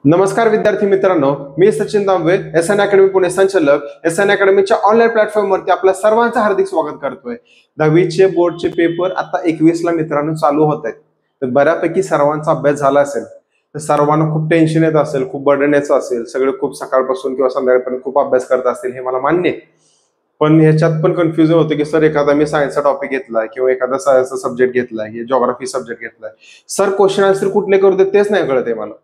नमस्कार विद्यार्थी मित्रांनो, मी सचिन दामवे, एसएन अकॅडमी पुणे संचालक. एसएन अकॅडमीच्या ऑनलाईन प्लॅटफॉर्मवरती आपल्या सर्वांचं हार्दिक स्वागत करतोय. 10वीचे बोर्डचे पेपर आता 21ला मित्रांनो चालू होत आहेत. तर बऱ्यापैकी सर्वांचा अभ्यास झाला असेल. तर सर्वांना खूप टेन्शन येत असेल, खूप बर्डन यायचं असेल, सगळे खूप सकाळपासून किंवा संध्याकाळपर्यंत खूप अभ्यास करत असतील, हे मला मान्य आहे. पण ह्याच्यात पण कन्फ्युजन होतं की सर एखादा मी सायन्सचा टॉपिक घेतलाय किंवा एखादा सायन्सचा सब्जेक्ट घेतलाय, जिओग्राफी सब्जेक्ट घेतलाय, सर क्वेश्चन आन्सर कुठले करू देत तेच नाही कळत आहे मला.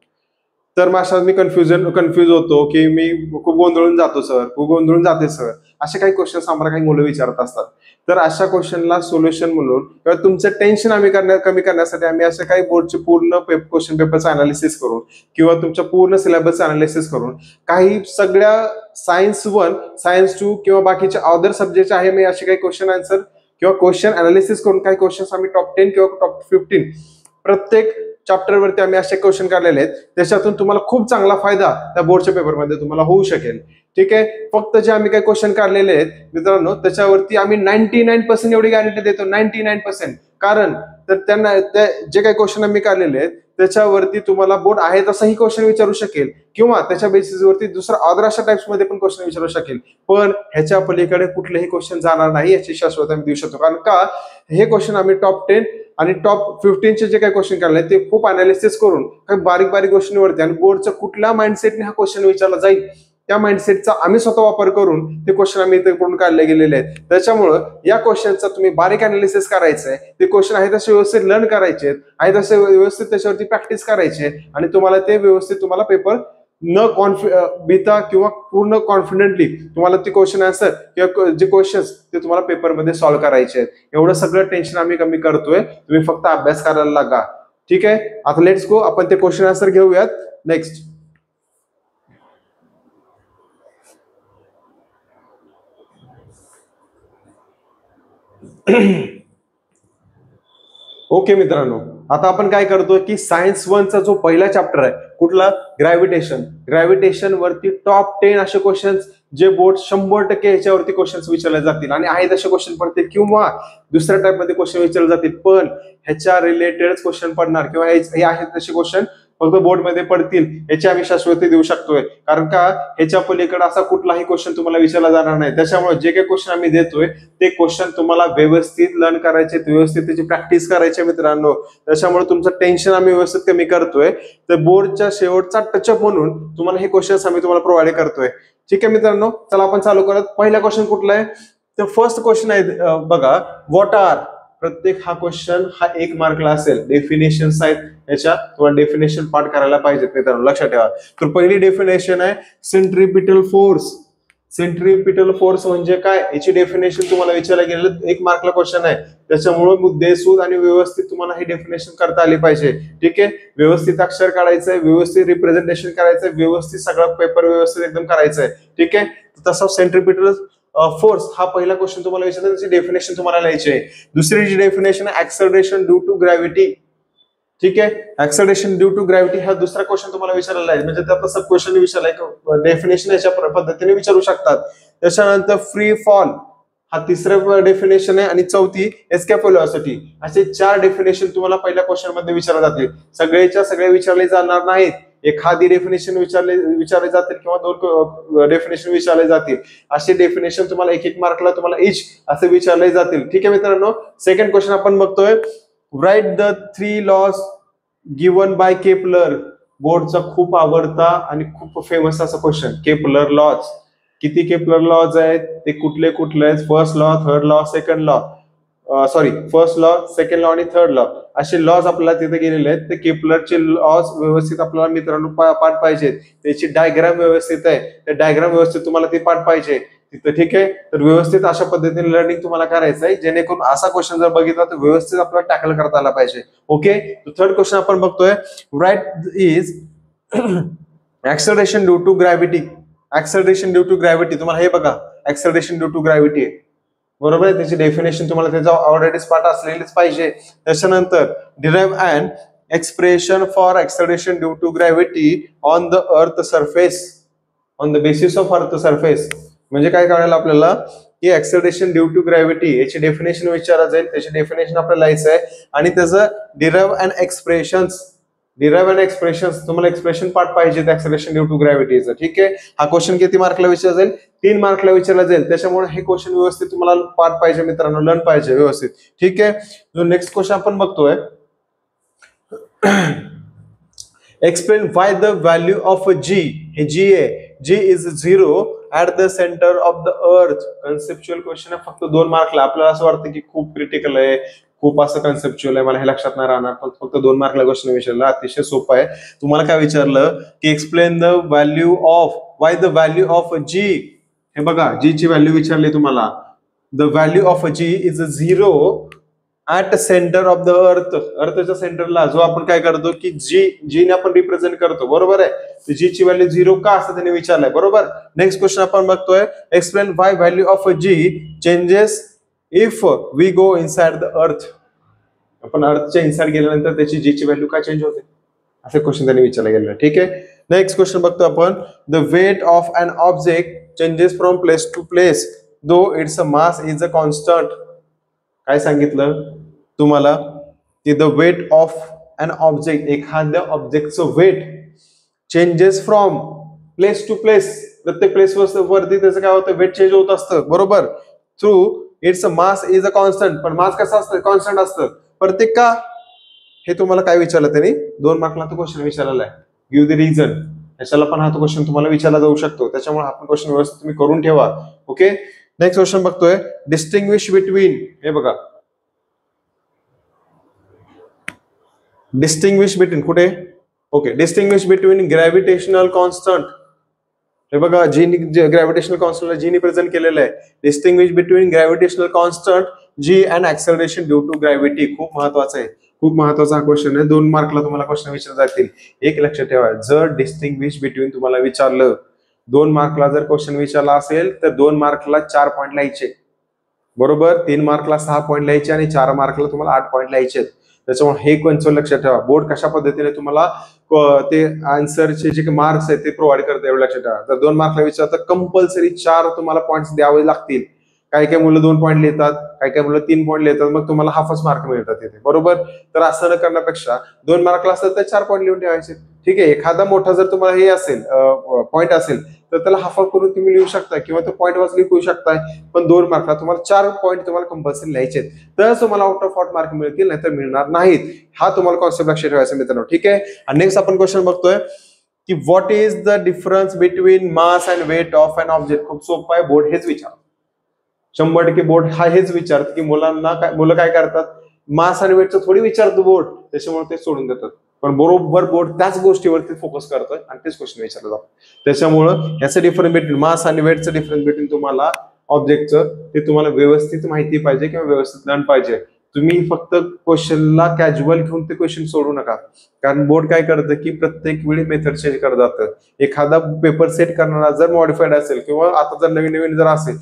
तर माझ्या मी कन्फ्यूज होतो की मी खूप गोंधळून जातो सर, खूप गोंधळून जाते सर, असे काही क्वेश्चन्स आम्हाला काही मुलं विचारत असतात. तर अशा क्वेश्चनला सोल्युशन म्हणून किंवा तुमचं टेन्शन कमी करण्यासाठी आम्ही असे काही बोर्डचे पूर्ण क्वेश्चन पेपरचं अनालिसिस करून किंवा तुमच्या पूर्ण सिलेबसचं अनालिसिस करून काही सगळ्या सायन्स 1, सायन्स 2 किंवा बाकीचे अदर सब्जेक्ट आहे, मी असे काही क्वेश्चन आन्सर किंवा क्वेश्चन अनालिसिस करून काही क्वेश्चन्स आम्ही टॉप 10 किंवा टॉप 15 प्रत्येक चॅप्टर वरती आम्ही असे क्वेश्चन काढलेले आहेत. त्याच्यातून तुम्हाला खूप चांगला फायदा त्या बोर्डच्या पेपरमध्ये तुम्हाला होऊ शकेल. ठीक आहे, फक्त जे आम्ही काही क्वेश्चन काढलेले आहेत मित्रांनो, त्याच्यावरती आम्ही 99% एवढी गॅरंटी देतो, 99%. कारण तर त्यांना जे काही क्वेश्चन आम्ही काढलेले आहेत त्याच्यावरती तुम्हाला बोर्ड आहे तसाही क्वेश्चन विचारू शकेल किंवा त्याच्या बेसिसवरती दुसरा अदर अशा टाइप्स मध्ये पण क्वेश्चन विचारू शकेल. पण ह्याच्या पलीकडे कुठलेही क्वेश्चन जाणार नाही याची शाश्वती आम्ही देऊ शकतो. कारण का, हे क्वेश्चन आम्ही टॉप 10 आणि टॉप 15चे जे काही क्वेश्चन काढले ते खूप अनालिसिस करून काही बारीक बारीक गोष्टींवरती आणि बोर्डच्या कुठल्या माइंडसेटने हा क्वेश्चन विचारला जाईल त्या माइंडसेटचा आम्ही स्वतः वापर करून ते क्वेश्चन आम्ही इथे करून काढले गेलेले आहेत. त्याच्यामुळं या क्वेश्चनचा तुम्ही बारीक अनालिसिस करायचं आहे. ते क्वेश्चन आहे तसे व्यवस्थित लर्न करायचे आहेत, तसे व्यवस्थित त्याच्यावरती प्रॅक्टिस करायचे आणि तुम्हाला ते व्यवस्थित तुम्हाला पेपर न भीता किंवा पूर्ण कॉन्फिडेंटली तुम्हाला ते क्वेश्चन आन्सर किंवा जे क्वेश्चन्स ते तुम्हाला पेपरमध्ये सॉल्व्ह करायचे आहेत. एवढं सगळं टेन्शन आम्ही कमी करतोय, तुम्ही फक्त अभ्यास करायला लागा. ठीक आहे, आता लेट्स गो, आपण ते क्वेश्चन आन्सर घेऊयात. नेक्स्ट. ओके मित्रांनो, आता आपण काय करतोय की सायन्स 1चा जो पहिला चॅप्टर आहे कुठला, ग्रॅव्हिटेशन वरती टॉप 10 असे क्वेश्चन्स जे बोर्ड 100% ह्याच्यावरती क्वेश्चन्स विचारले जातील आणि आहे तसे क्वेश्चन पडतील किंवा दुसऱ्या टाइप मध्ये क्वेश्चन विचारले जातील, पण ह्याच्या रिलेटेड क्वेश्चन पडणार किंवा हे आहेत तसे क्वेश्चन फक्त बोर्डमध्ये पडतील याची आम्ही शाश्वती देऊ शकतोय. कारण का, ह्याच्या पलीकडे असा कुठलाही क्वेश्चन तुम्हाला विचारला जाणार नाही. त्याच्यामुळे जे काही क्वेश्चन आम्ही देतोय ते क्वेश्चन तुम्हाला व्यवस्थित लर्न करायचे, व्यवस्थित त्याची प्रॅक्टिस करायची मित्रांनो. त्याच्यामुळे तुमचं टेन्शन आम्ही व्यवस्थित कमी करतोय. तर बोर्डच्या शेवटचा टचअप म्हणून तुम्हाला हे क्वेश्चन्स आम्ही तुम्हाला प्रोव्हाइड करतोय. ठीक आहे मित्रांनो, चला आपण चालू करत. पहिला क्वेश्चन कुठला आहे, तर फर्स्ट क्वेश्चन आहे बघा, व्हॉट आर. प्रत्येक हा क्वेश्चन हा 1 मार्कला असेल. डेफिनेशन्स आहेत याच्या, तुम्हाला डेफिनेशन पाठ करायला पाहिजेत मित्रांनो, लक्षात ठेवा. तर पहिली डेफिनेशन आहे सेंट्रीपिटल फोर्स. सेंट्रीपिटल फोर्स म्हणजे काय, याची डेफिनेशन तुम्हाला विचारलं गेलेलं 1 मार्कला क्वेश्चन आहे. त्याच्यामुळे मुद्देसूद आणि व्यवस्थित तुम्हाला ही डेफिनेशन करता आली पाहिजे. ठीक आहे, व्यवस्थित अक्षर काढायचंय, व्यवस्थित रिप्रेझेंटेशन करायचंय, व्यवस्थित सगळं पेपर व्यवस्थित एकदम करायचंय. ठीक आहे, तसं सेंट्रीपिटल फोर्स हा पहिला क्वेश्चन तुम्हाला विचारला, त्याची डेफिनेशन तुम्हाला लिहायची आहे. दुसरी जी डेफिनेशन आहे ऍक्सेलरेशन ड्यू टू ग्रॅव्हिटी. ठीक आहे, ऍक्सेलरेशन ड्यू टू ग्रॅव्हिटी हा दुसरा क्वेश्चन तुम्हाला विचारलेला आहे, म्हणजे त्यातला सब क्वेश्चन विचारलाय, डेफिनेशन याच्या पद्धतीने विचारू शकतात. त्याच्यानंतर फ्री फॉल हा तिसरा डेफिनेशन आहे आणि चौथी एस्केप व्हेलॉसिटी. असे 4 डेफिनेशन तुम्हाला पहिल्या क्वेश्चन मध्ये विचारले जातील. सगळेच्या सगळे विचारले जाणार नाहीत, एखादी डेफिनेशन विचारले जातील किंवा 2 डेफिनेशन विचारले जातील. असे डेफिनेशन तुम्हाला 1 मार्कला तुम्हाला इच असे विचारले जातील. ठीक आहे मित्रांनो, सेकंड क्वेश्चन आपण बघतोय, write the 3 laws given by Kepler. बोर्डचा खूप आवडता आणि खूप फेमस असा क्वेश्चन, केपलर लॉज. किती केपलर लॉज आहेत, ते कुठले कुठले आहेत, first law, third law, second law, first law, second law आणि थर्ड लॉ असे लॉज आपल्याला तिथे गेलेले आहेत. ते केपलरचे लॉज व्यवस्थित आपल्याला मित्रांनो पाठ पाहिजेत. त्याची डायग्राम व्यवस्थित आहे, ते डायग्राम व्यवस्थित तुम्हाला ती पाठ पाहिजे तिथं. ठीक आहे, तर व्यवस्थित अशा पद्धतीने लर्निंग तुम्हाला करायचं आहे, जेणेकरून असा क्वेश्चन जर बघितला तर व्यवस्थित आपल्याला टॅकल करता आला पाहिजे. ओके, थर्ड क्वेश्चन आपण बघतोय, write is acceleration due to gravity. Acceleration due to gravity, तुम्हाला हे बघा, ऍक्सेलरेशन ड्यू टू ग्रॅव्हिटी बरोबर आहे, त्याची डेफिनेशन तुम्हाला त्याचा ऑलरेडी पाठ असलेलीच पाहिजे. त्याच्यानंतर derive and expression for acceleration due to gravity on the earth surface, on the basis of earth surface. म्हणजे काय कळायला आपल्याला की ऍक्सेलरेशन ड्यू टू ग्रॅव्हिटी याची डेफिनेशन विचारलं जाईल, त्याची डेफिनेशन आपल्याला लिहायचं आहे आणि त्याचं derive and expressions derive and expression, तुम्हाला एक्सप्रेशन पार्ट पाहिजे एक्सेलरेशन ड्यू टू ग्रॅव्हिटीचं. ठीक आहे, हा क्वेश्चन किती मार्कला विचारला जाईल? 3 मार्कला विचारला जाईल. त्याच्यामुळे हे क्वेश्चन व्यवस्थित तुम्हाला पार्ट पाहिजे मित्रांनो, लर्न पाहिजे व्यवस्थित. ठीक आहे, जो नेक्स्ट क्वेश्चन आपण बघतोय, explain why the value of G, हे जी आहे, G is 0 at the centre of the earth. Conceptual question आहे, फक्त 2 मार्कला. आपल्याला असं वाटतं की खूप क्रिटिकल आहे, खूप असं कन्सेप्च्युअल आहे, मला हे लक्षात नाही राहणार, पण फक्त 2 मार्कला क्वेश्चन विचारला. अतिशय सोपं आहे. तुम्हाला काय विचारलं की explain the value of, why the value of G. हे बघा, जी ची व्हॅल्यू विचारली तुम्हाला. The value of G is 0 at centre of the earth. अर्थच्या सेंटरला जो आपण काय करतो की जी ने आपण रिप्रेझेंट करतो, बरोबर आहे. जी ची व्हॅल्यू 0 का असं त्याने विचारलंय, बरोबर. नेक्स्ट क्वेश्चन आपण बघतोय, explain why value of G changes if we go inside the earth. आपण अर्थच्या इनसाइड गेल्यानंतर त्याची जी ची व्हॅल्यू काय चेंज होते, असे क्वेश्चन त्यांनी विचारला गेलेला. ठीक आहे, नेक्स्ट क्वेश्चन बघतो आपण, the weight of an object changes from place to place though its mass is a constant. काय सांगितलं तुम्हाला की the weight of an object, एखाद्या ऑब्जेक्टचं weight changes from place to place, प्रत्येक प्लेस वरती त्याचं काय होतं, वेट चेंज होत असतं, बरोबर. Though its mass is a constant, पण मास कसं असतं, कॉन्स्टंट असतं. प्रत्येक का, हे तुम्हाला काय विचारलं त्यांनी? 2 मार्कला तो क्वेश्चन विचारलेला आहे. Give the reason. याच्याला पण हा तो क्वेश्चन तुम्हाला विचारला जाऊ शकतो, त्याच्यामुळे हा क्वेश्चन व्यवस्थित तुम्ही करून ठेवा. ओके, नेक्स्ट क्वेश्चन बघतोय, डिस्टिंग्विश बिटवीन. हे बघा, डिस्टिंग्विश बिटवीन कुठे? Okay, distinguish between gravitational constant. हे बघा, जी ग्रॅव्हिटेशनल कॉन्स्टंट जी ने प्रेझेंट केलेलं आहे. Distinguish between gravitational constant G and acceleration due to gravity. खूप महत्वाचा आहे, खूप महत्वाचा हा क्वेश्चन आहे. 2 मार्कला तुम्हाला क्वेश्चन विचारले जातील. एक लक्षात ठेवा, जर डिस्टिंग्विश बिटवीन तुम्हाला विचारलं, 2 मार्कला जर क्वेश्चन विचारला असेल तर 2 मार्कला 4 पॉईंट लिहायचे, बरोबर. 3 मार्कला 6 पॉईंट लिहायचे आणि 4 मार्कला तुम्हाला 8 पॉईंट लिहायचे. त्याच्यामुळे हे कन्सेप्ट लक्षात ठेवा. बोर्ड कशा पद्धतीने तुम्हाला ते आन्सरचे जे मार्क्स आहेत ते प्रोव्हाइड करते, एवढं लक्षात ठेवा. जर 2 मार्कला विचारतात, कंपल्सरी 4 तुम्हाला पॉईंट्स द्यावे लागतील. काही काही मुलं 2 पॉईंट लिहितात, काही काही मुलं 3 पॉईंट लिहितात, मग तुम्हाला हाफच मार्क मिळतात तिथे, बरोबर. तर असं न करण्यापेक्षा 2 मार्कला असतात तर 4 पॉईंट लिहून ठेवायचे. ठीक आहे, एखादा मोठा जर तुम्हाला हे असेल पॉईंट असेल तर त्याला हाफ करून तुम्ही लिहू शकता किंवा तो पॉईंट वाज लिहू शकताय. पण 2 मार्कला तुम्हाला 4 पॉईंट तुम्हाला कंपल्सरी लिहायचे, तर तुम्हाला आउट ऑफ 8 मार्क मिळतील, नाहीतर मिळणार नाहीत. हा तुम्हाला कॉन्सेप्ट लक्षात ठेवायचा मित्रांनो. ठीक आहे, आणि नेक्स्ट आपण क्वेश्चन बघतोय की what is the difference between mass and weight of an object. खूप सोपं आहे, बोर्ड हेच विचार, 100% बोर्ड हा हेच विचारत की मुलं काय करतात, मास आणि वेटचं थोडी विचारतो बोर्ड, त्याच्यामुळे ते सोडून देतात. पण बरोबर बोर्ड त्याच गोष्टीवरती फोकस करतोय आणि तेच क्वेश्चन विचारलं जातं. त्याच्यामुळं याचं डिफरन्स बिटवीन मास आणि वेटचं डिफरन्स बिटवीन तुम्हाला ऑब्जेक्टचं ते तुम्हाला व्यवस्थित माहिती पाहिजे किंवा व्यवस्थित लर्न पाहिजे. तुम्ही फक्त क्वेश्चनला कॅज्युअल घेऊन ते क्वेश्चन सोडू नका, कारण बोर्ड काय करतं की प्रत्येक वेळी मेथड चेंज करत जातं. एखादा पेपर सेट करणारा जर मॉडिफाईड असेल किंवा आता जर नवीन जर असेल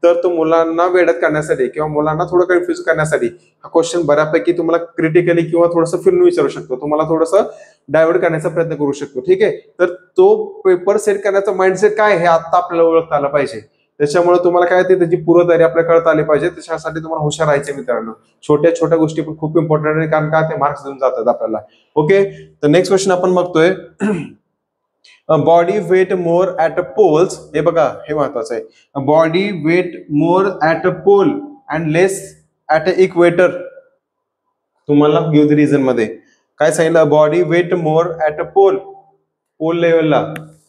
तर तो मुलांना वेड्यात करण्यासाठी किंवा मुलांना थोडं कन्फ्युज करण्यासाठी हा क्वेश्चन बऱ्यापैकी तुम्हाला क्रिटिकली किंवा थोडंसं फिरून विचारू शकतो, तुम्हाला थोडंसं डायव्हर्ट करण्याचा प्रयत्न करू शकतो. ठीक आहे, तर तो पेपर सेट करण्याचा माइंडसेट काय हे आता आपल्याला ओळखता आलं पाहिजे. त्याच्यामुळे तुम्हाला काय ते त्याची पूर्वतयारी आपल्याला कळता आली पाहिजे. त्याच्यासाठी तुम्हाला हुशार राहायचे मित्रांनो. छोट्या छोट्या गोष्टी पण खूप इम्पॉर्टंट आहे, कारण का ते मार्क्स देऊन जातात आपल्याला. ओके, तर नेक्स्ट क्वेश्चन आपण बघतोय, body weight more at a poles. हे बघा, हे महत्वाचं आहे. Body weight more at a pole and less at a equator. तुम्हाला गिव्ह द रिझन मध्ये काय सांगितलं, body weight more at a pole, pole लेवलला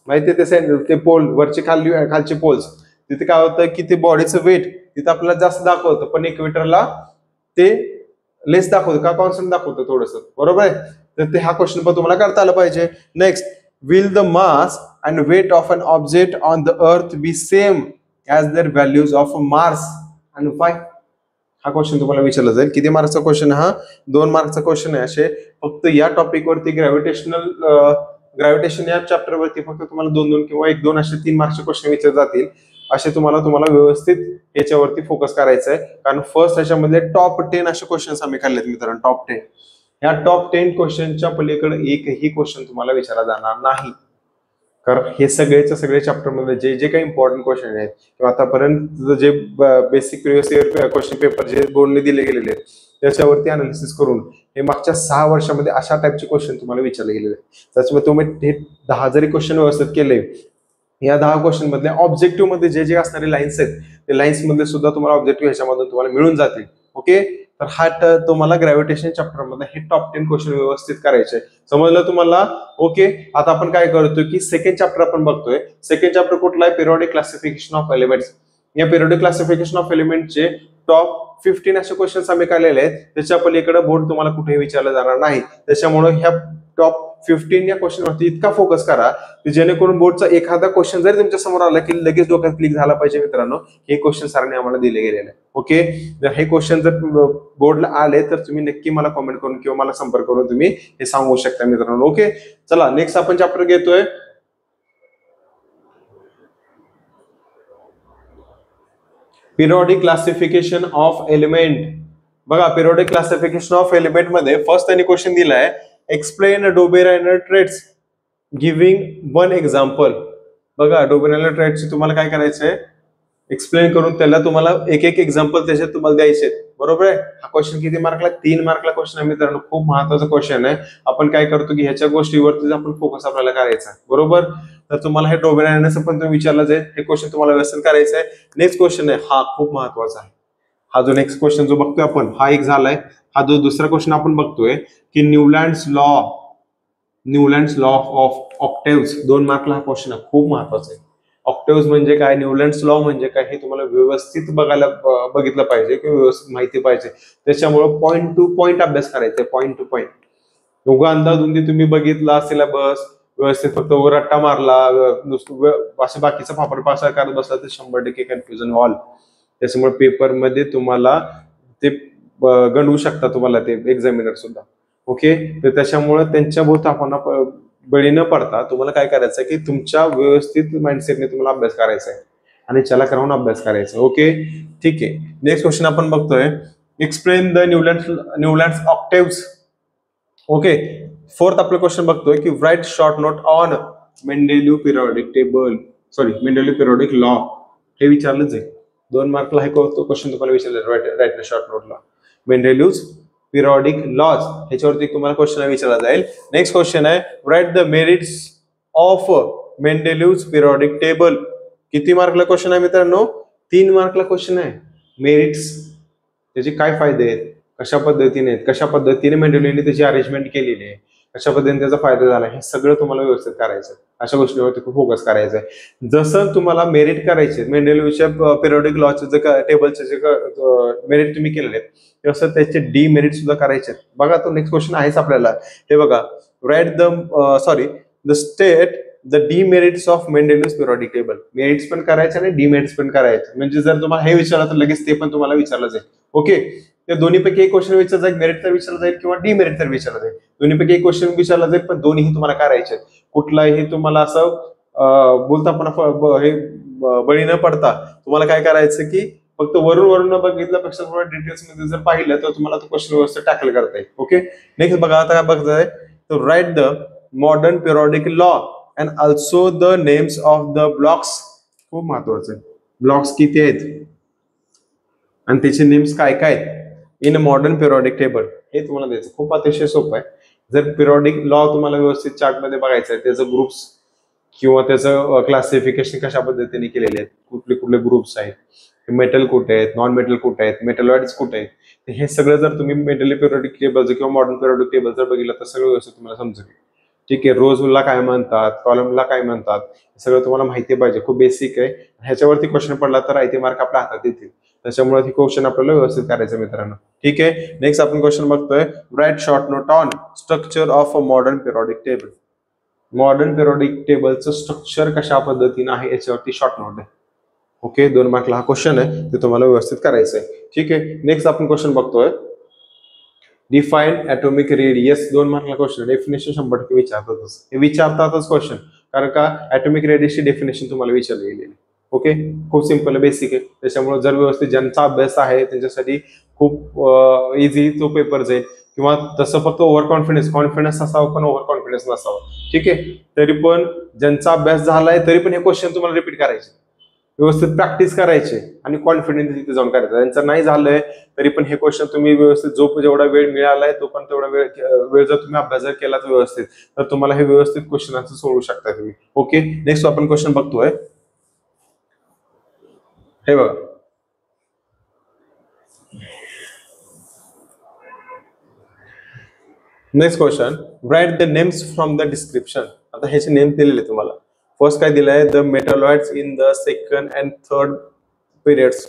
माहितीये ते पोल वरचे खालचे पोल्स, तिथे काय होतं की ते बॉडीचं वेट तिथे आपल्याला जास्त दाखवतं, पण इक्वेटरला ते लेस दाखवतं का, कॉन्स्टंट दाखवतं थोडंसं, बरोबर आहे. तर ते हा क्वेश्चन पण तुम्हाला करता आला पाहिजे. Next, will the mass and weight of an object on the earth be same as their values of Mars and why. हा क्वेश्चन तुम्हाला विचारला जाईल. किती मार्कचा क्वेश्चन हा? 2 मार्कचा क्वेश्चन आहे. असे फक्त या टॉपिक वरती ग्रॅव्हिटेशन या चॅप्टर वरती फक्त तुम्हाला 2 किंवा 1-2 असे 3 मार्कचे क्वेश्चन विचारले जातील. असे तुम्हाला व्यवस्थित याच्यावरती फोकस करायचा आहे, कारण फर्स्ट याच्यामध्ये टॉप 10 असे क्वेश्चन्स आम्ही काढलेत मित्रांनो. टॉप 10, या टॉप 10 क्वेश्चनच्या पलीकडे एकही क्वेश्चन तुम्हाला विचारला जाणार नाही, कारण हे सगळे चॅप्टर मध्ये जे काही इम्पॉर्टंट क्वेश्चन आहेत किंवा आतापर्यंत जे basic previous year question paper जे बोर्डने दिले गेलेले आहेत त्याच्यावरती अनालिसिस करून हे मागच्या 6 वर्षामध्ये अशा टाईपचे क्वेश्चन तुम्हाला विचारले गेलेले आहेत. त्याच्यामुळे तुम्ही हे 10 जरी क्वेश्चन व्यवस्थित केले, या 10 क्वेश्चन मधले ऑब्जेक्टिव्ह मध्ये जे जे असणारे लाईन्स आहेत ते लाईन्स मधले सुद्धा तुम्हाला ऑब्जेक्टिव्ह ह्याच्यामधून तुम्हाला मिळून जातील. ओके, तर हा तुम्हाला ग्रॅव्हिटेशन चॅप्टर मध्ये हे टॉप 10 क्वेश्चन व्यवस्थित करायचे. समजलं तुम्हाला? ओके, आता आपण काय करतोय की सेकंड चॅप्टर आपण बघतोय. सेकंड चॅप्टर कुठला आहे? Periodic classification of elements. या पिरियोडिक क्लासिफिकेशन ऑफ एलिमेंटचे टॉप 15 असे क्वेश्चन्स आम्ही काढलेले आहेत. त्याच्या पलीकडे बोर्ड तुम्हाला कुठेही विचारलं जाणार नाही. त्याच्यामुळे ह्या टॉप 15 या क्वेश्चन वरती इतका फोकस करा की जेणेकरून बोर्डचा एखादा क्वेश्चन जरी तुमच्या समोर आला की लगेच डोक्यात क्लिक झाला पाहिजे. मित्रांनो, हे क्वेश्चन सरांनी आम्हाला दिले गेलेले आहे. ओके, जर हे क्वेश्चन जर बोर्डला आले तर तुम्ही नक्की मला कमेंट करून किंवा मला संपर्क करून तुम्ही हे सांगू शकता मित्रांनो. ओके, चला नेक्स्ट आपण चॅप्टर घेतोय पिरियोडिक क्लासिफिकेशन ऑफ एलिमेंट. बघा, पिरियोडिक क्लासिफिकेशन ऑफ एलिमेंट मध्ये फर्स्ट त्यांनी क्वेश्चन दिलाय, explain Dobereiner triads giving one example. बघा, डोबेरायनर ट्रेट्सची तुम्हाला काय करायचंय? एक्सप्लेन करून त्याला तुम्हाला एक एक एक्झाम्पल त्याच्यात तुम्हाला द्यायचे. बरोबर आहे? हा क्वेश्चन किती मार्कला? 3 मार्कला क्वेश्चन आहे मित्रांनो. खूप महत्वाचा क्वेश्चन आहे. आपण काय करतो की ह्याच्या गोष्टीवरती आपण फोकस आपल्याला करायचा. बरोबर, तर तुम्हाला हे डोबेरायनरचं पण तुम्ही विचारलं जाईल. हे क्वेश्चन तुम्हाला व्यवस्थित करायचं आहे. नेक्स्ट क्वेश्चन आहे, हा खूप महत्वाचा आहे. हा जो नेक्स्ट क्वेश्चन जो बघतोय आपण, हा एक झालाय. हा जो दुसरा क्वेश्चन आपण बघतोय की न्यूलँड्स लॉ ऑफ ऑक्टेव्स. 2 मार्कला हा क्वेश्चन आहे. खूप महत्वाचा आहे. ऑक्टेव्स म्हणजे काय, न्यूलँड्स लॉ म्हणजे काय, हे तुम्हाला व्यवस्थित बघितलं पाहिजे किंवा व्यवस्थित माहिती पाहिजे. त्याच्यामुळे पॉईंट टू पॉईंट अभ्यास करायचा. Point two point. उगा अंदाधुंदी तुम्ही बघितला सिलेबस व्यवस्थित फक्त रट्टा मारला, असं बाकीचा फापड पासा करत बसला तर 100% कन्फ्युजन व्हाल. त्याच्यामुळे पेपरमध्ये तुम्हाला ते गणवू शकता तुम्हाला ते एक्झामिनर सुद्धा. ओके, तर त्याच्यामुळे त्यांच्या भोवत आपण बळी न पडता तुम्हाला काय करायचं की तुमच्या व्यवस्थित माइंडसेटने तुम्हाला अभ्यास करायचा आहे आणि चला करून अभ्यास करायचा. ओके, ठीक आहे. नेक्स्ट क्वेश्चन आपण बघतोय, explain the Newlands octaves. Okay, fourth आपला क्वेश्चन बघतोय की write short note on Mendeleev periodic table, Mendeleev periodic law. हे विचारलंच आहे. 2 मार्कला हे क्वेश्चन तुम्हाला विचारलं. राईट शॉर्ट नोटला मेंडेलिव्ह पिरियोडिक लॉज, ह्याच्यावरती तुम्हाला क्वेश्चन विचारला जाईल. नेक्स्ट क्वेश्चन आहे, write the merits of Mendeleev periodic table. किती मार्कला क्वेश्चन आहे मित्रांनो? 3 मार्कला क्वेश्चन आहे. मेरिट्स, त्याचे काय फायदे आहेत, कशा पद्धतीने मेंडेलिव्हने त्याची अरेंजमेंट केलेली आहे, कशा पद्धतीने त्याचा फायदा झाला, हे सगळं तुम्हाला व्यवस्थित करायचं. अशा गोष्टीवरती खूप फोकस करायचा आहे. जसं तुम्हाला मेरिट करायचे मेंडेलिव्हच्या पिरियोडिक लॉचे जे टेबलचे जे मेरिट तुम्ही केलेले आहेत, तसं त्याचे डी मेरिट सुद्धा करायचे. बघा, तो नेक्स्ट क्वेश्चन आहेच आपल्याला. हे बघा, write the state the demerits of Mendeleev periodic table. Merits पण करायचे आणि डीमेरिट्स पण करायचे. म्हणजे जर तुम्हाला हे विचारलं तर लगेच ते पण तुम्हाला विचारलं जाईल. ओके, ते दोन्हीपैकी एक क्वेश्चन विचारला जाईल, मेरिट तर विचारला जाईल किंवा डीमेरिट तर विचारला जाईल. दोन्हीपैकी एक क्वेश्चन विचारला जाईल, पण दोन्हीही तुम्हाला करायचे. कुठलाही तुम्हाला असं बोलता पण हे बळी न पडता तुम्हाला काय करायचं की फक्त वरून बघितल्यापेक्षा थोडा डिटेल्स मध्ये जर पाहिलं तर तुम्हाला तो क्वेश्चन व्यवस्थित टॅकल करता येईल. ओके, नेक्स्ट बघा, आता काय बघताय, तर write the modern periodic law and also the names of the blocks. खूप महत्वाचं आहे. ब्लॉक्स किती आहेत आणि त्याचे नेम्स काय काय आहेत इन मॉडर्न पिरियोडिक टेबल, हे तुम्हाला द्यायचं. खूप अतिशय सोपं आहे. जर पिरियोडिक लॉ तुम्हाला व्यवस्थित चार्ट मध्ये बघायचं आहे, त्याचं ग्रुप्स किंवा त्याचं क्लासिफिकेशन कशा पद्धतीने केलेले आहेत, कुठले ग्रुप्स आहेत, मेटल कुठे आहेत, नॉन मेटल कुठे आहेत, मेटलॉइड्स कुठे आहेत, हे सगळं जर तुम्ही मेटल पिरियोडिक टेबल किंवा मॉडर्न पिरियोडिक टेबल जर बघितलं तर सगळं व्यवस्थित तुम्हाला समजेल. ठीक आहे, रोजला काय म्हणतात, कॉलमला काय म्हणतात, हे सगळं तुम्हाला माहिती पाहिजे. खूप बेसिक आहे. ह्याच्यावरती क्वेश्चन पडला तर आयते मार्क आपल्या हातात येतील. त्याच्यामुळे हे क्वेश्चन आपल्याला व्यवस्थित करायचं मित्रांनो. ठीक आहे, नेक्स्ट आपण क्वेश्चन बघतोय, write short note on structure of a modern periodic table. Modern periodic टेबलचं स्ट्रक्चर कशा पद्धतीने आहे याच्यावरती शॉर्ट नोट आहे. ओके, 2 मार्कला हा क्वेश्चन आहे, ते तुम्हाला व्यवस्थित करायचं आहे. ठीक आहे, नेक्स्ट आपण क्वेश्चन बघतोय, डिफाईन ॲटॉमिक रेडियस. 2 मार्कला क्वेश्चन. डेफिनेशन 100% विचारतातच क्वेश्चन, कारण का ॲटॉमिक रेडियसची डेफिनेशन तुम्हाला विचारली गेलेली. ओके, खूप सिंपल आहे, बेसिक आहे. त्याच्यामुळे जर व्यवस्थित ज्यांचा अभ्यास आहे त्यांच्यासाठी खूप इझी तो पेपर जाईल. किंवा तसं फक्त ओव्हर कॉन्फिडन्स असावं पण ओव्हर कॉन्फिडन्स नसावं. ठीक आहे, तरी पण ज्यांचा अभ्यास झालाय तरी पण हे क्वेश्चन तुम्हाला रिपीट करायचे. व्यवस्थित प्रॅक्टिस करायची आणि कॉन्फिडेंट तिथे जाऊन करायचं. त्यांचं नाही झालंय तरी पण हे क्वेश्चन तुम्ही व्यवस्थित जेवढा वेळ मिळालाय तो पण तेवढा वेळ जर तुम्ही अभ्यास जर केला तर व्यवस्थित, तर तुम्हाला हे व्यवस्थित क्वेश्चन सोडवू शकता तुम्ही. ओके, नेक्स्ट आपण क्वेश्चन बघतोय. हे बघा, next question, right the names from the description. आता ह्याचे नेम दिलेले तुम्हाला. फर्स्ट काय दिलंय, the metalloids in the second and third periods.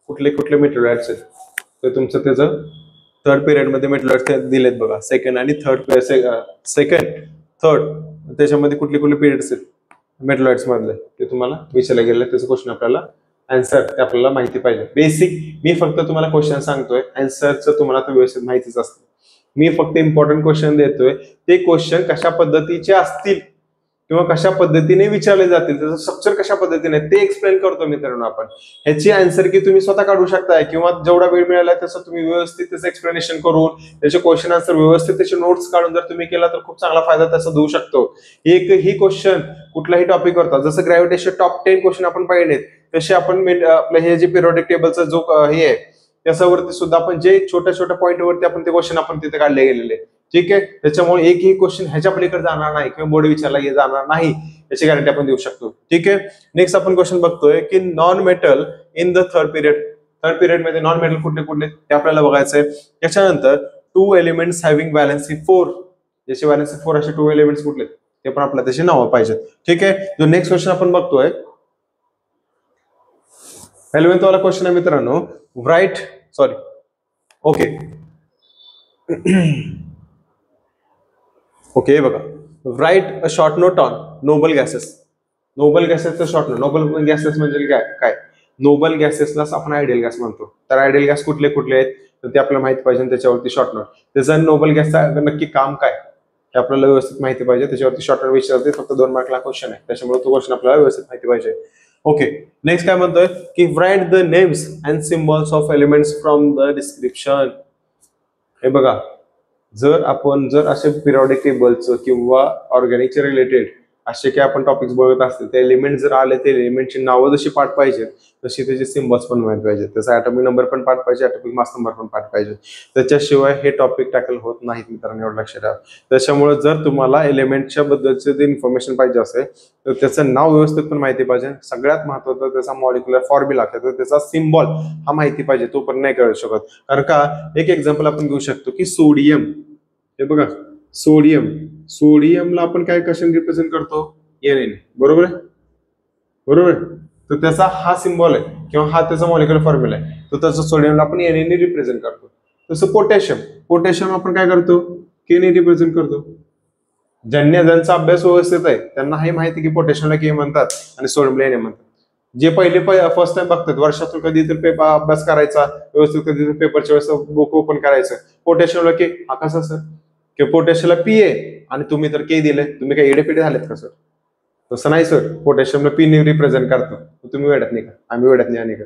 कुठले कुठले मेटॅलॉइड्स आहेत तर तुमचं त्याचं थर्ड पिरियड मध्ये मेटॅलॉइड्स दिलेत बघा. सेकंड आणि थर्ड, सेकंड थर्ड त्याच्यामध्ये कुठले कुठले पिरियड्स आहेत मेटॅलॉइड्स मधले ते तुम्हाला विचारलं गेलं. त्याचं क्वेश्चन आपल्याला आन्सर ते आपल्याला माहिती पाहिजे. बेसिक मी फक्त तुम्हाला क्वेश्चन सांगतोय, आन्सरचं तुम्हाला तर व्यवस्थित माहितीच असतं. मी फक्त इम्पॉर्टंट क्वेश्चन देतोय. ते क्वेश्चन कशा पद्धतीचे असतील किंवा कशा पद्धतीने विचारले जातील, त्याचं स्ट्रक्चर कशा पद्धतीने ते एक्सप्लेन करतो मित्रांनो आपण. ह्याची आन्सर की तुम्ही स्वतः काढू शकताय किंवा जेवढा वेळ मिळाला तसं तुम्ही व्यवस्थित त्याचं एक्सप्लेनेशन करून त्याचे क्वेश्चन आन्सर व्यवस्थित त्याचे नोट्स काढून जर तुम्ही केला तर खूप चांगला फायदा त्याचा देऊ शकतो. ही क्वेश्चन कुठलाही टॉपिक वरता, जसं ग्रॅव्हिटेशन टॉप 10 क्वेश्चन आपण पाहिलेत तसे आपण आपलं हे जे पिरियोडिक टेबलचा जो हे आहे त्याच्यावरती सुद्धा आपण जे छोट्या छोट्या पॉईंट वरती आपण ते क्वेश्चन आपण तिथे काढले गेलेले. ठीक आहे, त्याच्यामुळे एकही क्वेश्चन ह्याच्या पलीकडे जाणार नाही किंवा बोर्ड विचारला जाणार नाही याची गॅरंटी आपण देऊ शकतो. ठीक आहे, नेक्स्ट आपण क्वेश्चन बघतोय की non metal in the third period. Third period मध्ये नॉन मेटल कुठले कुठले ते आपल्याला बघायचंय. त्याच्यानंतर 2 एलिमेंट्स हॅव्हिंग व्हॅलेन्सी 4, ज्याचे व्हॅलेन्सी 4 असे 2 एलिमेंट्स कुठले ते पण आपल्याला त्याची नावं पाहिजेत. ठीक आहे, जो नेक्स्ट क्वेश्चन आपण बघतोय 11th वाला क्वेश्चन आहे मित्रांनो. ओके बघा, write a short note on noble gases. Noble गॅसेसचं शॉर्ट नोट. नोबल गॅसेस म्हणजे काय? नोबल गॅसेसला आपण आयडियल गॅस म्हणतो. तर आयडियल गॅस कुठले कुठले आहेत तर ते आपल्याला माहिती पाहिजे. त्याच्यावरती शॉर्ट नोट. त्याचं नोबल गॅसचं नक्की काम काय हे आपल्याला व्यवस्थित माहिती पाहिजे. त्याच्यावरती शॉर्ट नोट विचारते. फक्त 2 मार्कला क्वेश्चन आहे, त्याच्यामुळे तो क्वेश्चन आपल्याला व्यवस्थित माहिती पाहिजे. ओके, नेक्स्ट काय म्हणतोय की right the names and symbols of elements from the description. हे बघा, जर असे पिरियोडिक टेबलचं किंवा ऑर्गॅनिकचे रिलेटेड असे काही आपण टॉपिक्स बघत असतील, ते एलिमेंट जर आले ते एलिमेंटची नावं जशी पाठ पाहिजे तशी त्याचे सिम्बॉल्स पण माहिती पाहिजे. त्याचा ॲटॉमिक नंबर पण पाठ पाहिजे, ॲटॉमिक मास नंबर पण पाठ पाहिजे. त्याच्याशिवाय हे टॉपिक टॅकल होत नाहीत मित्रांनो, एवढं लक्षात ठेवा. त्याच्यामुळे जर तुम्हाला एलिमेंटच्या बद्दलचे जे इन्फॉर्मेशन पाहिजे असेल तर त्याचं नाव व्यवस्थित पण माहिती पाहिजे. सगळ्यात महत्त्वाचं त्याचा मॉलिक्युलर फॉर्म्युला तर त्याचा सिम्बॉल हा माहिती पाहिजे. तो पण नाही कळू शकत. कारण का, एक एक्झाम्पल आपण घेऊ शकतो की सोडियम. हे बघा, सोडियमला आपण काय कशाने रिप्रेझेंट करतो? Na. बरोबर आहे. तर त्याचा हा सिम्बॉल आहे किंवा हा त्याचा मॉलिक्युलर फॉर्म्युला आहे. तर त्याचं सोडियमला आपण Na ने रिप्रेझेंट करतो. तसं पोटॅशियम आपण काय करतो? K ने रिप्रेझेंट करतो. ज्यांचा अभ्यास व्यवस्थित आहे त्यांना हे माहिती की पोटॅशियमला K म्हणतात आणि सोडियमला Na म्हणतात. जे फर्स्ट टाइम बघतात, वर्षातून कधी तर पेपर अभ्यास करायचा व्यवस्थित, कधी तर पेपरच्या वेळेस बुक ओपन करायचं. पोटॅशियमला K, हा कसा सर? की पोटॅशियमला P आहे आणि तुम्ही तर K दिले. तुम्ही काय एडेपिडे झालेत का सर? तसं नाही सर, पोटॅशियमला P ने रिप्रेझेंट करतो. तुम्ही वेड्यात नाही का? आम्ही वेड्यात नाही आणि का?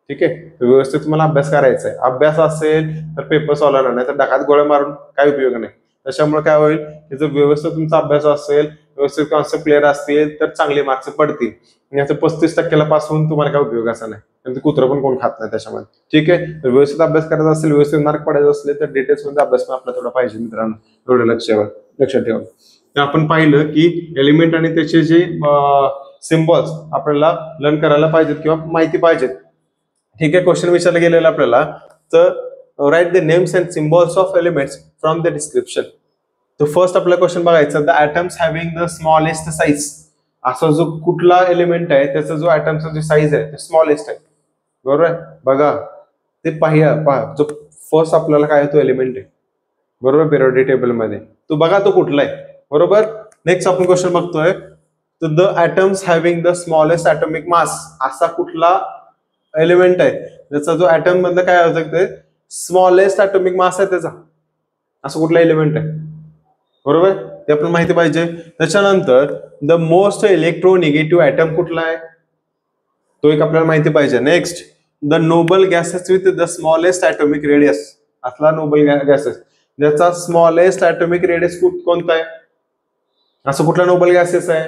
ठीक आहे, तर व्यवस्थित तुम्हाला अभ्यास करायचा आहे. अभ्यास असेल तर पेपर सॉल्व्ह नाही तर डकात गोळ्या मारून काय उपयोग नाही. त्याच्यामुळे काय होईल की जर व्यवस्थित तुमचा अभ्यास असेल, व्यवस्थित कॉन्सेप्ट क्लिअर असतील तर चांगले मार्क्स पडतील. आणि आता 35% पासून तुम्हाला काय उपयोग असा नाही, आणि कुत्र पण कोण खात नाही त्याच्यामध्ये. ठीक आहे, तर व्यवस्थित अभ्यास करायचा असेल, व्यवस्थित मार्क पडायचे असले तर डिटेल्स मध्ये अभ्यास पण आपला थोडा पाहिजे मित्रांनो, एवढं लक्षात ठेवा. तर आपण पाहिलं की एलिमेंट आणि त्याचे जे सिम्बॉल्स आपल्याला लर्न करायला पाहिजेत किंवा माहिती पाहिजेत. ठीक आहे, क्वेश्चन विचारला गेलेला आपल्याला, तर write the names and symbols of elements from the description. तर फर्स्ट आपला क्वेश्चन बघायचा, the atoms having the smallest size. असा जो कुठला एलिमेंट आहे त्याचा जो ॲटमचा जो साईज आहे ते स्मॉलेस्ट आहे. बरोबर आहे. बघा ते पहा जो फर्स्ट आपल्याला काय तो एलिमेंट आहे बरोबर पिरियोडिक टेबल मध्ये, तो बघा तो कुठला आहे. बरोबर. नेक्स्ट आपण क्वेश्चन बघतोय, the atoms having the smallest atomic mass. असा कुठला एलिमेंट आहे त्याचा जो ॲटम मधलं काय होतं ते स्मॉलेस्ट ॲटॉमिक मास आहे त्याचा, असं कुठला एलिमेंट आहे. बरोबर, ते आपल्याला माहिती पाहिजे. त्याच्यानंतर द मोस्ट इलेक्ट्रोनिगेटिव्ह ॲटम कुठला आहे तो एक आपल्याला माहिती पाहिजे. Next the noble gases with the smallest atomic radius. असला नोबल गॅसेस ज्याचा स्मॉलेस्ट ॲटॉमिक रेडियस कोणता आहे, असं कुठला नोबल गॅसेस आहे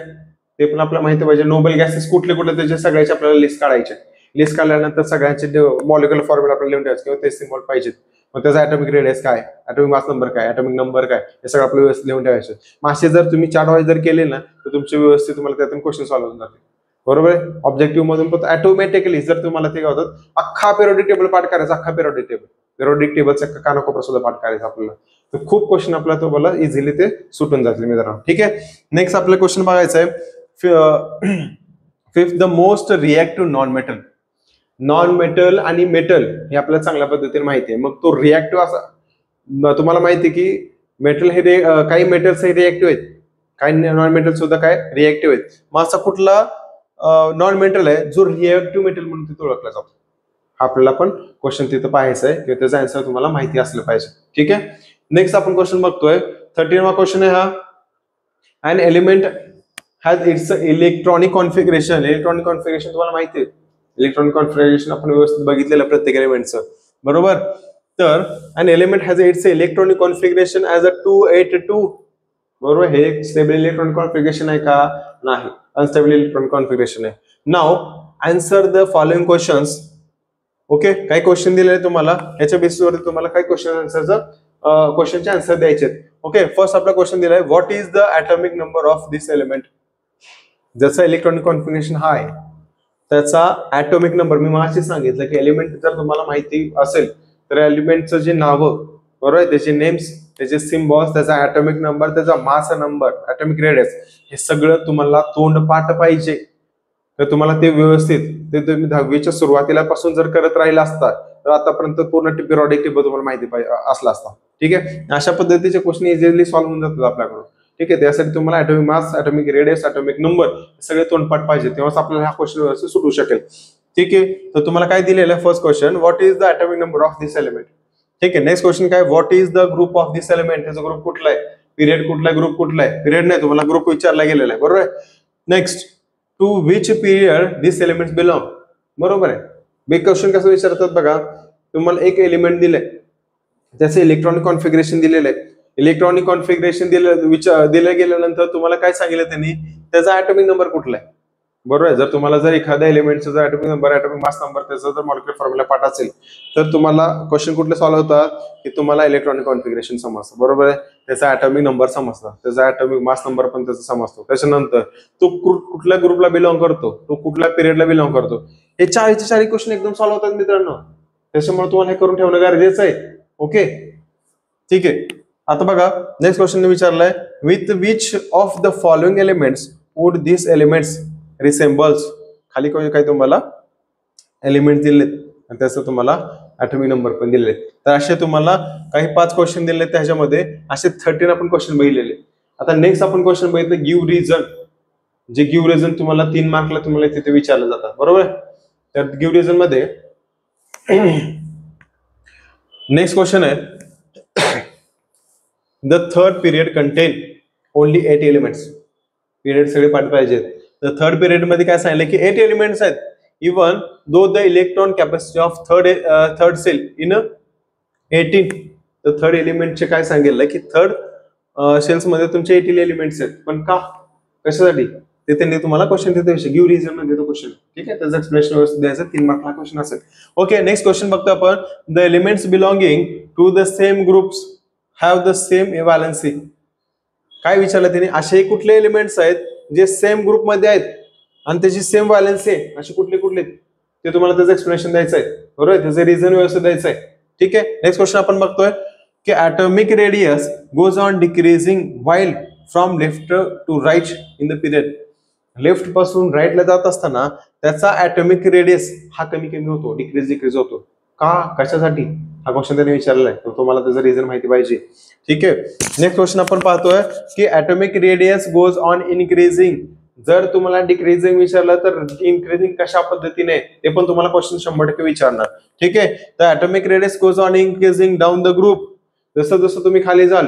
ते पण आपल्याला माहिती पाहिजे. नोबल गॅसेस कुठले कुठले त्याचे सगळ्याचे आपल्याला लिस्ट काढायचे. लिस्ट काढल्यानंतर सगळ्यांचे मॉलिक्युलर फॉर्म्युला आपल्याला लिहून ठेवायचे किंवा ते सिम्बॉल पाहिजेत. मग त्याचा ॲटॉमिक रेडियस काय, ॲटॉमिक मास नंबर काय, ॲटॉमिक नंबर काय, हे सगळं आपल्याला व्यवस्थित लिहून ठेवायचं. असे जर तुम्ही चार्ट वाईज जर केले ना तर तुमचे व्यवस्थित तुम्हाला त्यातून क्वेश्चन सॉल्व्ह होऊन जाते. बरोबर आहे. ऑब्जेक्टिव्ह मधून पण ऑटोमॅटिकली जर तुम्हाला ते होतात अख्खा पिरियोडिक टेबल पाठ करायचा, अख्खा पिरियोडिक टेबलचा कानाकोपरा सुद्धा पाठ करायचा आपल्याला, तर खूप क्वेश्चन आपल्याला तुम्हाला इझिली ते सुटून जातील मित्रांनो. ठीक आहे. नेक्स्ट आपलं क्वेश्चन बघायचं आहे. Fifth, the most reactive non metal आणि मेटल हे आपल्याला चांगल्या पद्धतीने माहिती आहे. मग तो रिएक्टिव्ह असा तुम्हाला माहिती आहे की मेटल हे काही मेटल्स हे रिएक्टिव्ह आहेत, काही नॉन मेटल सुद्धा काय रिएक्टिव्ह आहेत. मग असा कुठला नॉन मेटल आहे जो रिएक्टिव्ह मेटल म्हणून तिथे ओळखला जातो, आपल्याला पण क्वेश्चन तिथं पाहायचं आहे किंवा त्याचा आन्सर तुम्हाला माहिती असलं पाहिजे. ठीक आहे. नेक्स्ट आपण क्वेश्चन बघतोय. 13वा क्वेश्चन आहे हा. An element has its electronic configuration. Electronic configuration तुम्हाला माहिती आहे. इलेक्ट्रॉनिक कॉन्फिगरेशन आपण व्यवस्थित बघितलेलं प्रत्येक एलिमेंटचं. बरोबर. तर an element has its electronic configuration as a 282. बरोबर. हे एक स्टेबल इलेक्ट्रॉनिक कॉन्फिगरेशन आहे का? नाही, अनस्टेबल इलेक्ट्रॉनिक कॉन्फिगरेशन आहे. Now answer the following questions. Okay. काही क्वेश्चन दिलेले तुम्हाला, याच्या बेसिसवरती तुम्हाला काही क्वेश्चनचे आन्सर द्यायचे. ओके. फर्स्ट आपला क्वेश्चन दिलाय, what is the atomic number of this element. ज्याचा इलेक्ट्रॉनिक कॉन्फिगरेशन हा आहे त्याचा ॲटॉमिक नंबर, मी मागाशी सांगितलं की एलिमेंट जर तुम्हाला माहिती असेल तर एलिमेंटचं जे नावं, बरोबर आहे, त्याचे नेम्स, त्याचे सिम्बॉल्स, त्याचा ॲटॉमिक नंबर, त्याचा मास नंबर, ॲटॉमिक रेडियस, हे सगळं तुम्हाला तोंडपाठ पाहिजे. तर तुम्हाला ते व्यवस्थित ते तुम्ही 10वीच्या सुरुवातीला पासून जर करत राहिला असता तर आतापर्यंत पूर्ण पिरियोडिक टेबल तुम्हाला माहिती असला असता. ठीक आहे. अशा पद्धतीचे क्वेश्चन इझिली सॉल्व्ह होऊन जातात आपल्याकडून. ठीक आहे. त्यासाठी तुम्हाला atomic mass, atomic radius, atomic number सगळे तोंडपाठ पाहिजे, तेव्हाच आपल्याला हा क्वेश्चन व्यवस्थित सुटू शकेल. ठीक आहे. तर तुम्हाला काय दिलेलं आहे first question, what is the atomic number of this element. ठीक आहे. नेक्स्ट क्वेश्चन काय, what is the group of this element. त्याचा ग्रुप कुठला आहे, पिरियड कुठला आहे, ग्रुप कुठला आहे. पिरियड नाही, तुम्हाला ग्रुप विचारला गेलेला आहे. बरोबर आहे. Next, to which period this elements belong. बरोबर आहे. बिग क्वेश्चन कसं विचारतात बघा, तुम्हाला एक एलिमेंट दिलंय, त्याचं इलेक्ट्रॉनिक कॉन्फिगरेशन दिलेलं आहे. इलेक्ट्रॉनिक कॉन्फिगरेशन दिलं गेल्यानंतर तुम्हाला काय सांगितलं त्यांनी, त्याचा ॲटॉमिक नंबर कुठला आहे. बरोबर आहे. जर तुम्हाला जर एखाद्या एलिमेंटचा जर atomic number, atomic mass number, त्याचा जर मॉलिक्युलर फॉर्म्युला पाठ असेल तर तुम्हाला क्वेश्चन कुठले सॉल्व्ह होतात की तुम्हाला इलेक्ट्रॉनिक कॉन्फिगरेशन समजतं. बरोबर आहे. त्याचा ॲटॉमिक नंबर समजतं, त्याचा ॲटॉमिक मास नंबर पण त्याचा समजतो. त्याच्यानंतर तो कुठल्या ग्रुपला बिलॉंग करतो, तो कुठल्या पिरियडला बिलॉंग करतो, हे चारही क्वेश्चन एकदम सॉल्व्ह होतात मित्रांनो. त्याच्यामुळे तुम्हाला हे करून ठेवणं गरजेचं आहे. ओके. ठीक आहे. आता बघा नेक्स्ट क्वेश्चन विचारलाय, with which of the following elements would this elements resembles. खाली काही तुम्हाला एलिमेंट दिलेत आणि त्याचं तुम्हाला ॲटॉमिक नंबर पण दिलेले. तर असे तुम्हाला काही 5 क्वेश्चन दिले, त्याच्यामध्ये असे 13 आपण क्वेश्चन बघितलेले. आता नेक्स्ट आपण क्वेश्चन बघितलं गिव्ह रिझन. जे गिव्ह रिझन तुम्हाला 3 मार्कला तुम्हाला तिथे विचारलं जातात. बरोबर. तर गिव्ह रिझन मध्ये नेक्स्ट क्वेश्चन आहे, the third period content only 8 elements. Period सगळे पाठ पाहिजेत. तर थर्ड पिरियड मध्ये काय सांगितलं की 8 एलिमेंट्स आहेत. Even though the electron capacity of third shell in 18. तर थर्ड एलिमेंटचे काय सांगितलं की थर्ड सेल्स मध्ये तुमचे 18 एलिमेंट्स आहेत. पण का, कशासाठी, ते त्यांनी तुम्हाला क्वेश्चन देतो. गिव्ह रिझन मध्ये तो क्वेश्चन. ठीक आहे. त्याचं एक्सप्लेनेशन व्यवस्थित द्यायचं. 3 मार्कला क्वेश्चन असेल. ओके. नेक्स्ट क्वेश्चन बघतो आपण, the elements belonging to the same groups have the same valency. काय विचारलं त्यांनी, असे कुठले एलिमेंट्स आहेत जे सेम ग्रुप मध्ये आहेत आणि त्याची सेम व्हॅलेन्सी आहे, असे कुठले ते तुम्हाला त्याचं एक्सप्लेनेशन द्यायचं आहे. बरोबर. त्याचं रिझन व्यवस्थित द्यायचं आहे. ठीक आहे. नेक्स्ट क्वेश्चन आपण बघतोय की atomic radius goes on decreasing while from left to right in the period. Left पासून राईटला जात असताना त्याचा ॲटॉमिक रेडियस हा कमी होतो, डिक्रीज होतो. का, कशासाठी, हा क्वेश्चन त्यांनी विचारलेला आहे. तर तुम्हाला त्याचं रिझन माहिती पाहिजे. ठीक आहे. नेक्स्ट क्वेश्चन आपण पाहतोय की atomic radius goes on increasing. जर तुम्हाला डिक्रीजिंग विचारलं तर इन्क्रीजिंग कशा पद्धतीने, ते पण तुम्हाला क्वेश्चन 100% विचारणार. ठीक आहे. तर atomic radius goes on increasing down the group. जसं जसं तुम्ही खाली जाल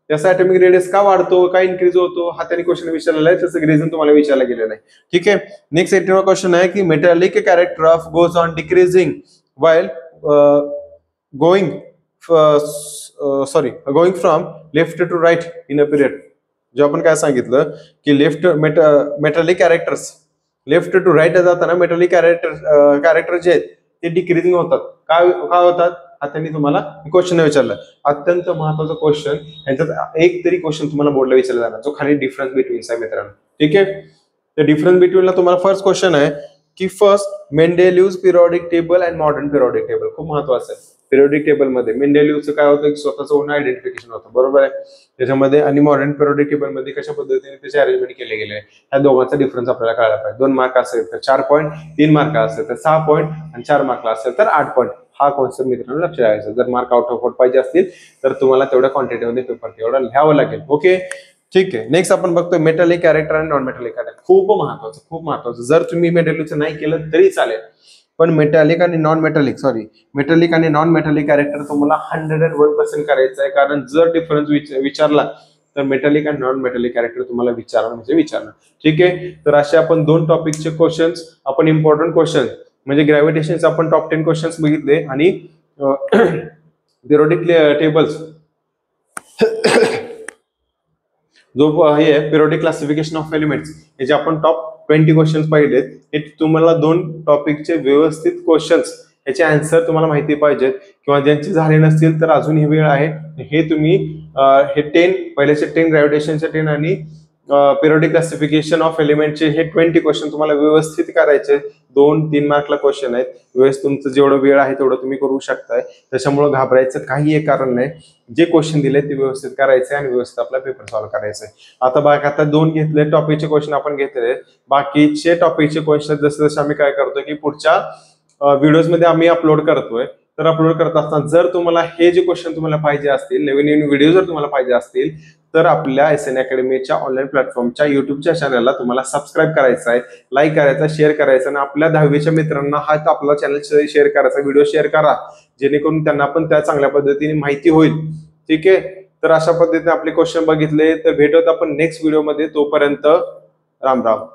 त्याचा ॲटॉमिक रेडियस का वाढतो, का इन्क्रीज होतो, हा त्यांनी क्वेश्चन विचारलेला आहे. त्याचं रिझन तुम्हाला विचारलं गेलेलं आहे. ठीक आहे. नेक्स्ट 18वा क्वेश्चन आहे की metallic character of goes on decreasing while going from left to right in a period. जे आपण काय सांगितलं की metallic characters left to right जाताना मेटॅलिक कॅरेक्टर जे आहेत ते डिक्रीजिंग होतात. काय होतात? आता त्यांनी तुम्हाला क्वेश्चन विचारलं, अत्यंत महत्वाचा क्वेश्चन. ह्याच्यात एक तरी क्वेश्चन तुम्हाला बोर्डला विचारला जाणार, जो खाली डिफरन्स बिटवीन आहे मित्रांनो. ठीक आहे, तर डिफरन्स बिटवीनला तुम्हाला फर्स्ट क्वेश्चन आहे की first Mendeleev's periodic table and modern periodic table. खूप महत्वाचं आहे. पिरियॉडिक टेबल मध्ये मेंडेलिव्हचं काय होतं की स्वतःचं ओन आयडेंटिफिकेशन होतं, बरोबर आहे त्याच्यामध्ये, आणि मॉडर्न पिरियॉडिक टेबल मध्ये कशा पद्धतीने त्याचे अरेंजमेंट केले गेले ह्या दोघांचा डिफरन्स आपल्याला कळायला पाहिजे. 2 मार्क असेल तर 4 पॉईंट, 3 मार्क असेल तर 6 पॉईंट आणि 4 मार्कला असेल तर 8 पॉईंट. हा कॉन्सेप्ट मित्रांनो लक्षात ठेवायचा. जर मार्क आउट ऑफ 4 पाहिजे असतील तर तुम्हाला तेवढ्या क्वांटिटीमध्ये पेपर तेवढा लिहावं लागेल. ओके, ठीक आहे. नेक्स्ट आपण बघतोय मेटॅलिक कॅरेक्टर आणि नॉन मेटॅलिक कॅरेक्टर. खूप महत्वाचं. जर तुम्ही मेटॅलिकचं नाही केलं तरी चालेल, पण मेटॅलिक आणि नॉन मेटॅलिक कॅरेक्टर तुम्हाला 101% करायचं आहे. कारण जर डिफरन्स विचारला तर मेटॅलिक आणि नॉन मेटॅलिक कॅरेक्टर तुम्हाला विचारणार. ठीक आहे, तर असे आपण 2 टॉपिकचे क्वेश्चन्स, आपण इम्पॉर्टंट क्वेश्चन म्हणजे ग्रॅव्हिटेशनचे आपण टॉप 10 क्वेश्चन्स बघितले आणि पिरियॉडिक टेबल्स जो हे आहे पिरियॉडिक क्लासिफिकेशन ऑफ एलिमेंट्स, हे जे आपण टॉप 20 क्वेश्चन्स पाहिलेत, हे तुम्हाला 2 टॉपिकचे व्यवस्थित क्वेश्चन्स याचे आन्सर तुम्हाला माहिती पाहिजेत, किंवा ज्यांचे झाले नसतील तर अजून ही वेळ आहे. हे तुम्ही हे 10 पहिल्याचे 10 ग्रॅव्हिटेशनचे 10 आणि पिरियॉडिक क्लासिफिकेशन ऑफ एलिमेंटचे हे 20 क्वेश्चन तुम्हाला व्यवस्थित करायचे. 2-3 मार्कला क्वेश्चन आहेत. व्यवस्थित तुमचं जेवढं वेळ आहे तेवढं तुम्ही करू शकताय. त्याच्यामुळे घाबरायचं काही एक कारण नाही. जे क्वेश्चन दिले ते व्यवस्थित करायचे आणि व्यवस्थित आपला पेपर सॉल्व्ह करायचा आहे. आता बघा, आता 2 घेतले टॉपिकचे क्वेश्चन आपण घेतले. बाकीचे टॉपिकचे क्वेश्चन जसे जसे आम्ही काय करतोय की पुढच्या व्हिडिओज मध्ये आम्ही अपलोड करतोय. तर अपलोड करत असताना जर तुम्हाला हे जे क्वेश्चन तुम्हाला पाहिजे असतील, नवीन व्हिडिओ जर तुम्हाला पाहिजे असतील, तर आपल्या SN अकॅडमीच्या ऑनलाईन प्लॅटफॉर्मच्या युट्यूबच्या चॅनलला तुम्हाला सबस्क्राईब करायचं आहे, लाईक करायचा, शेअर करायचा, आणि आपल्या 10वीच्या मित्रांना हा आपला चॅनल शेअर करायचा, व्हिडिओ शेअर करा, जेणेकरून त्यांना पण त्या चांगल्या पद्धतीने माहिती होईल. ठीक आहे, तर अशा पद्धतीने आपले क्वेश्चन बघितले. तर भेटूत आपण नेक्स्ट व्हिडिओमध्ये. तोपर्यंत राम राम.